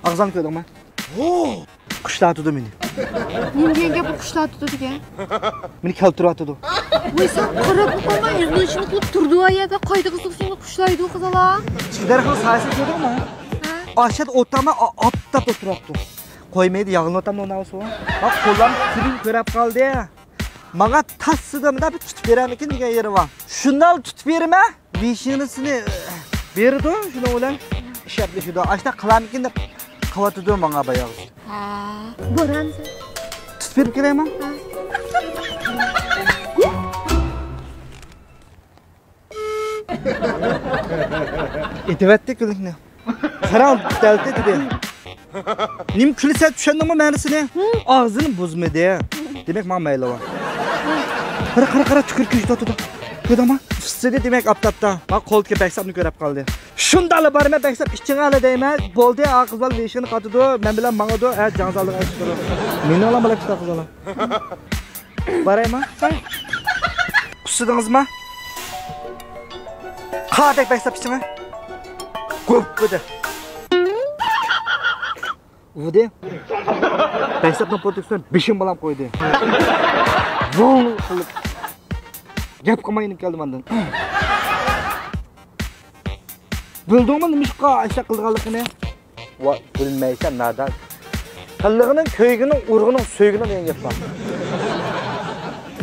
Ağzını koydum ben. Kuşlar tutu beni. Nimaga bu qushlar tutadigan? Beni kaltıratdı. Voy sen qarab qo'yma, izlashini qilib turdi u yerda qayda qiziqsang qushlaydi u qizalar. Sizlarga sayısı koydum aşağıda otama aptap oturuptu. Koymaydı yağın otamda ona olsun. Bak kollarım sürün körep kaldı ya. Bana tassıdım da bir tutup veremikin diye yeri var. Şundan tutup verme. Vişinasını verdi o. Şunu olan işaretli şurada. Aşağıda kılamikin de kavatıdı bana bayağı. Ha, boransı. Tutup verip geleyim ha. İtivetti külükne. Karan deldi dedi. Nim külüse düşendin mi meğrisine? Ağzını bozmadı ya. Demek bana meyli var. Kara tükür küçük tutu. Kötü ama fıssıdı demek aptapta. Bak kol ki beksapını görüp kaldı. Şundalı barıma beksap işçini alı deyme. Boldu ya kızlar leşini katıdı. Ben bilen bana da cansallığı açtırdı. Meni alam bala kısa kızlar. Barayım ha? Kusudunuz mu? Kadek beksap işçini. Köp bu de. Beksapın prodüksiyonu bişim balam koydu. Vol kılıp. Gap kımayınıp geldim andan. Bildin mi demiş ka aşağı kılgalıkını? Bilmeysen nereden? Kıllığının, köygünün, urgunun, söygünün en yapma.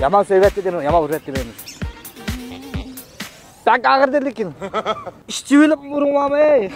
Yaman söyletti demiş, yaman üretti demiş. Tak ağır dedik ki. İşçi bilip vurmam ey.